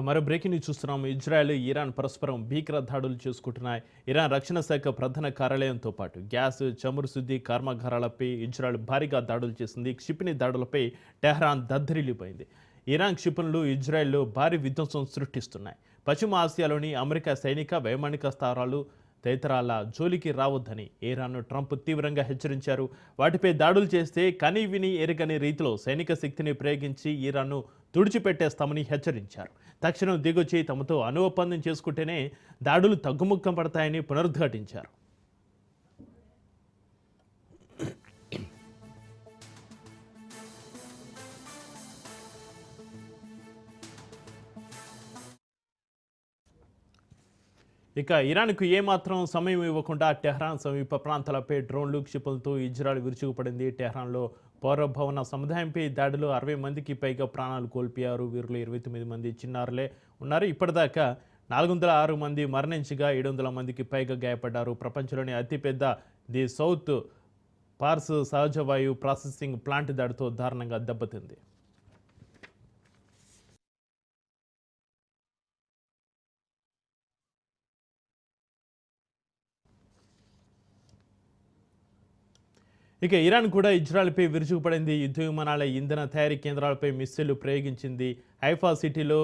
మరో breaking news చూస్తున్నాం. Israel, Iran పరస్పరం భీకర దాడులు చేసుకుంటున్నాయి. ఇరాన్ రక్షణ శాఖ ప్రధాన కార్యాలయంతో పాటు గ్యాస్, చమురు శుద్ధి కర్మాగారాలపై ఇజ్రాయెల్ భారీగా దాడులు చేసింది. క్షిపణి దాడులపై టెహ్రాన్ దద్దరిల్లిపోయింది. ఇరాన్ క్షిపణులు ఇజ్రాయెల్లో భారీ విధ్వంసం సృష్టిస్తున్నాయి. పశ్చిమ ఆసియాలోని అమెరికా సైనిక వైమానిక స్థావరాలు తదితరాల జోలికి రావద్దని ఇరాన్ను ట్రంప్ తీవ్రంగా హెచ్చరించారు. వాటిపై దాడులు చేస్తే కని విని ఎరగని రీతిలో సైనిక శక్తిని ప్రయోగించి ఇరాన్ను తుడిచిపెట్టేస్తామని హెచ్చరించారు. తక్షణం దిగొచ్చి తమతో అణు ఒప్పందం చేసుకుంటేనే దాడులు తగ్గుముఖం పడతాయని పునరుద్ఘాటించారు. ఇక ఇరాన్కు ఏమాత్రం సమయం ఇవ్వకుండా టెహ్రాన్ సమీప ప్రాంతాలపై డ్రోన్లు, క్షిపణులతో ఇజ్రాయెల్ విరుచుకుపడింది. టెహ్రాన్లో పౌరభవన సముదాయంపై దాడిలో 60 మందికి పైగా ప్రాణాలు కోల్పోయారు. వీరిలో 29 మంది చిన్నారులే ఉన్నారు. ఇప్పటిదాకా 406 మంది మరణించగా 700 మందికి పైగా గాయపడ్డారు. ప్రపంచంలోని అతిపెద్ద ది సౌత్ పార్స్ సహజ వాయువు ప్రాసెసింగ్ ప్లాంట్ దాడితో దారుణంగా దెబ్బతింది. ఇక ఇరాన్ కూడా ఇజ్రాయెల్పై విరుచుకుపడింది. యుద్ధ విమానాల ఇంధన తయారీ కేంద్రాలపై మిస్సైళ్లు ప్రయోగించింది. హైఫా సిటీలో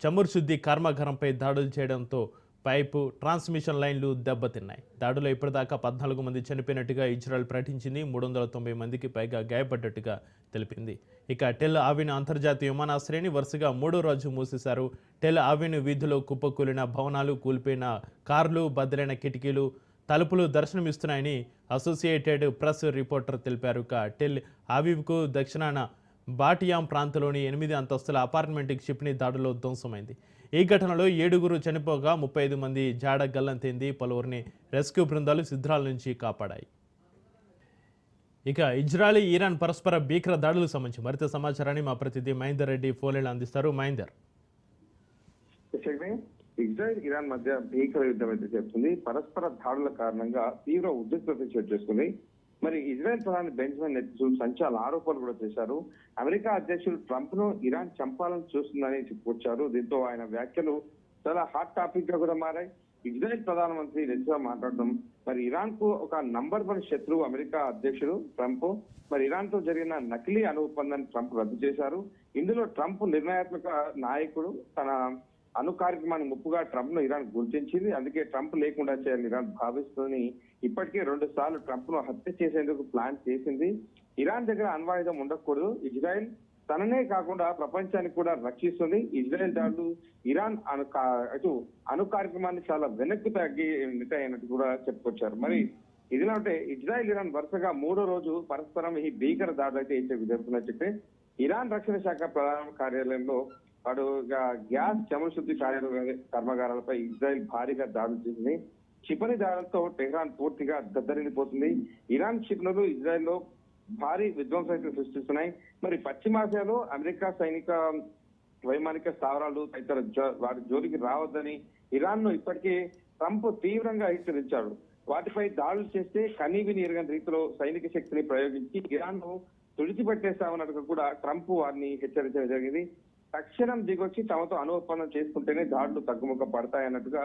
చమురు శుద్ధి కర్మాగారంపై దాడులు చేయడంతో పైపు, ట్రాన్స్మిషన్ లైన్లు దెబ్బతిన్నాయి. దాడిలో ఇప్పటిదాకా 14 మంది చనిపోయినట్టుగా ఇజ్రాయెల్ ప్రకటించింది. 390 మందికి పైగా గాయపడ్డట్టుగా తెలిపింది. ఇక టెల్ ఆవిన్ అంతర్జాతీయ విమానాశ్రయాన్ని వరుసగా 3వ రోజు మూసేశారు. టెల్ ఆవిన్ వీధిలో కుప్పకూలిన భవనాలు, కూలిపోయిన కార్లు, బద్దలైన కిటికీలు, తలుపులు దర్శనమిస్తున్నాయని అసోసియేటెడ్ ప్రెస్ రిపోర్టర్ తెలిపారు. టెల్ ఆవివ్కు దక్షిణాన బాటియాం ప్రాంతంలోని 8 అంతస్తుల అపార్ట్మెంట్ క్షిపణి దాడిలో ధ్వంసమైంది. ఈ ఘటనలో 7గురు చనిపోగా 35 మంది జాడ గల్లంతైంది. పలువురిని రెస్క్యూ బృందాలు శిథిరాల నుంచి కాపాడాయి. ఇక ఇజ్రాయెల్, ఇరాన్ పరస్పర భీకర దాడులకు సంబంధించి మరింత సమాచారాన్ని మా ప్రతినిధి మహేందర్ రెడ్డి ఫోన్లో అందిస్తారు. మహేందర్. ఇజ్రాయెల్, ఇరాన్ మధ్య భీకర యుద్ధం అయితే చెప్తుంది. పరస్పర దాడుల కారణంగా తీవ్ర ఉద్రిక్తత చోటు చేసుకుంది. మరి ఇజ్రాయెల్ ప్రధాని బెంజమిన్ నెతన్యాహు సంచలన ఆరోపణలు కూడా చేశారు. అమెరికా అధ్యక్షుడు ట్రంప్ ను ఇరాన్ చంపాలని చూస్తుందని చెప్పుకొచ్చారు. దీంతో ఆయన వ్యాఖ్యలు చాలా హాట్ టాపిక్ గా కూడా మారాయి. ఇజ్రాయెల్ ప్రధానమంత్రి నెతన్యాహు మాట్లాడడం, మరి ఇరాన్ కు ఒక నంబర్ 1 శత్రువు అమెరికా అధ్యక్షుడు ట్రంప్. మరి ఇరాన్ తో జరిగిన నకిలీ అణు ఒప్పందాన్ని ట్రంప్ రద్దు చేశారు. ఇందులో ట్రంప్ నిర్ణయాత్మక నాయకుడు. తన అణు కార్యక్రమాన్ని ముప్పుగా ట్రంప్ ను ఇరాన్ గుర్తించింది. అందుకే ట్రంప్ లేకుండా చేయాలని ఇరాన్ భావిస్తుంది. ఇప్పటికే 2 సార్లు ట్రంప్ ను హత్య చేసేందుకు ప్లాన్ చేసింది. ఇరాన్ దగ్గర అణ్వాయుధం ఉండకూడదు. ఇజ్రాయెల్ తననే కాకుండా ప్రపంచానికి కూడా రక్షిస్తుంది. ఇజ్రాయెల్ దాడులు ఇరాన్ అణు కార్యక్రమాన్ని చాలా వెనక్కి తగ్గినట్టు కూడా చెప్పుకొచ్చారు. మరి ఇదిలా ఉంటే ఇజ్రాయెల్, ఇరాన్ వరుసగా 3వ రోజు పరస్పరం ఈ భీకర దాడులు అయితే జరుగుతున్నా చెప్పి ఇరాన్ రక్షణ శాఖ ప్రధాన కార్యాలయంలో వాడు గ్యాస్, చమురు శుద్ధి కర్మాగారాలపై ఇజ్రాయెల్ భారీగా దాడులు చేసింది. క్షిపణి దాడులతో టెహ్రాన్ పూర్తిగా దద్దరిల్లిపోతుంది. ఇరాన్ క్షిపణులు ఇజ్రాయెల్లో భారీ విధ్వంసం సృష్టిస్తున్నాయి. మరి పశ్చిమాసియాలో అమెరికా సైనిక వైమానిక స్థావరాలు తదితర వాటి జోలికి రావద్దని ఇరాన్ ను ఇప్పటికే ట్రంప్ తీవ్రంగా హెచ్చరించాడు. వాటిపై దాడులు చేస్తే కనీవిని ఎరగని రీతిలో సైనిక శక్తిని ప్రయోగించి ఇరాన్ ను తుడిచిపెట్టేస్తామన్నట్టుగా కూడా ట్రంప్ వారిని హెచ్చరించడం జరిగింది. తక్షణం దిగొచ్చి తమతో అణు ఒప్పందం చేసుకుంటేనే దాడులు తగ్గుముఖం పడతాయన్నట్టుగా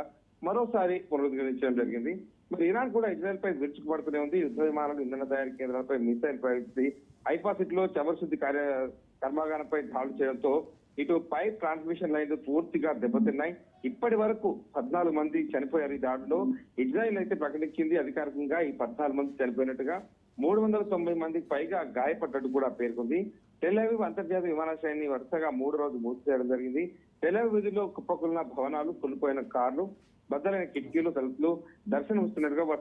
మరోసారి పునరుద్ధరించడం జరిగింది. మరి ఇరాన్ కూడా ఇజ్రాయెల్ పై విరుచుకుపడుతూనే ఉంది. యుద్ధ విమానాలు, ఇంధన తయారీ కేంద్రాలపై మిసైల్ ప్రయోగించి హైఫా సిటీలో చమురు శుద్ధి కర్మాగారంపై దాడులు చేయడంతో ఇటు పైప్, ట్రాన్స్మిషన్ లైన్లు పూర్తిగా దెబ్బతిన్నాయి. ఇప్పటి వరకు 14 మంది చనిపోయారు ఈ దాడిలో. ఇజ్రాయెల్ అయితే ప్రకటించింది అధికారికంగా ఈ 14 మంది చనిపోయినట్టుగా. 390 మందికి పైగా గాయపడ్డట్టు కూడా పేర్కొంది. టెల్ అవీవ్ అంతర్జాతీయ విమానాశ్రయాన్ని వరుసగా 3వ రోజు మూసివేయడం జరిగింది. టెల్ అవీవ్ వీధిలో కుప్పకూలిన భవనాలు, కూలిపోయిన కార్లు, బద్దలైన కిటికీలు, తలుపులు దర్శనమిస్తున్నట్టుగా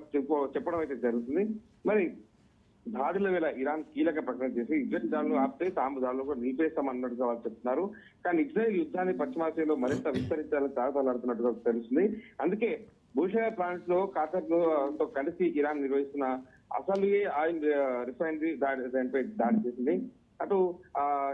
చెప్పడం అయితే జరుగుతుంది. మరి దాడుల వేళ ఇరాన్ కీలక ప్రకటన చేసి ఇజ్రాయెల్ దాడులు ఆపితే తాము దాడులు కూడా నిలిపేస్తామన్నట్టుగా వాళ్ళు చెప్తున్నారు. కానీ ఇజ్రాయెల్ యుద్ధాన్ని పశ్చిమాసియాలో మరింత విస్తరించాలని తాగుతాడుతున్నట్టుగా తెలుస్తుంది. అందుకే బూషాయా ప్రాంట్ లో ఖతార్ తో కలిసి ఇరాన్ నిర్వహిస్తున్న అసలు ఆయిల్ రిఫైనరీ దానిపై దాడి చేసింది.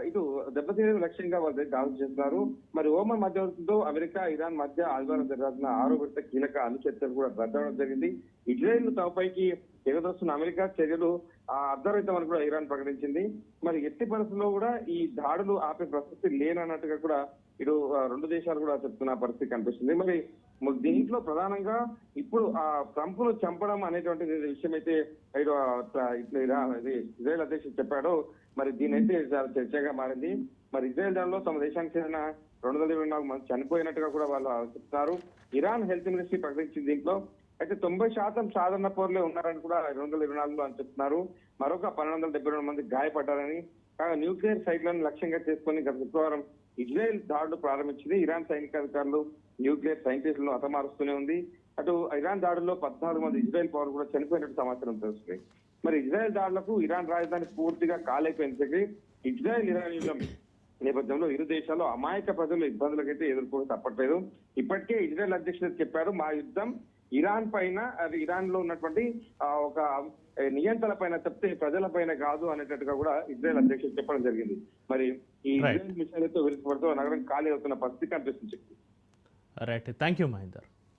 ఇటు దెబ్బతీయడం లక్ష్యంగా వాళ్ళు దాడులు చేస్తున్నారు. మరి ఓమన్ మధ్యవర్తితో అమెరికా, ఇరాన్ మధ్య ఆదివారం జరగాల్సిన 6వ విడత కీలక అణు చర్చలు కూడా రద్దవడం జరిగింది. ఇజ్రాయెల్ తమపైకి ఎగదొస్తున్న అమెరికా చర్యలు అర్ధరహితమని కూడా ఇరాన్ ప్రకటించింది. మరి ఎట్టి పరిస్థితుల్లో కూడా ఈ దాడులు ఆపే ప్రసక్తి లేనన్నట్టుగా కూడా ఇటు రెండు దేశాలు కూడా చెప్తున్న పరిస్థితి కనిపిస్తుంది. మరి దీంట్లో ప్రధానంగా ఇప్పుడు ట్రంప్ ను చంపడం అనేటువంటి విషయం అయితే ఇటు ఇజ్రాయెల్ అధ్యక్షుడు చెప్పాడో మరి దీని అయితే చాలా చర్చగా మారింది. మరి ఇజ్రాయెల్ దానిలో తమ దేశానికి చెందిన 224 మంది చనిపోయినట్టుగా కూడా వాళ్ళు చెప్తున్నారు. ఇరాన్ హెల్త్ మినిస్ట్రీ ప్రకటించింది దీంట్లో. అయితే 90% సాధారణ పౌరులే ఉన్నారని కూడా 224లో అని చెప్తున్నారు. మరొక 1272 మంది గాయపడ్డారని. కాగా న్యూక్లియర్ సైట్లను లక్ష్యంగా చేసుకుని గత శుక్రవారం ఇజ్రాయెల్ దాడులు ప్రారంభించింది. ఇరాన్ సైనికాధికారులు న్యూక్లియర్ సైంటిస్టులను హతమారుస్తూనే ఉంది. అటు ఇరాన్ దాడుల్లో 14 మంది ఇజ్రాయెల్ పౌరులు కూడా చనిపోయినట్టు సమాచారం తెలుస్తుంది. మరి ఇజ్రాయెల్ దాడులకు ఇరాన్ రాజధాని పూర్తిగా కాలైపోయినప్పటికీ ఇజ్రాయెల్ ఇరాన్ యుద్ధం నేపథ్యంలో ఇరు దేశాల్లో అమాయక ప్రజలు ఇబ్బందులకైతే ఎదుర్కోక తప్పట్లేదు. ఇప్పటికే ఇజ్రాయెల్ అధ్యక్షుడు చెప్పారు, మా యుద్ధం ఇరాన్ పైన, అది ఇరాన్ లో ఉన్నటువంటి ఒక నియంత్రణ పైన తప్పితే ప్రజల పైన కాదు అనేటట్టుగా కూడా ఇజ్రాయెల్ అధ్యక్షుడు చెప్పడం జరిగింది. మరి ఈ ఇజ్రాయెల్ మిసైళ్లతో విరుచుపడుతూ నగరం ఖాళీ అవుతున్న పరిస్థితి కనిపిస్తుంది. Right, thank you Mahender.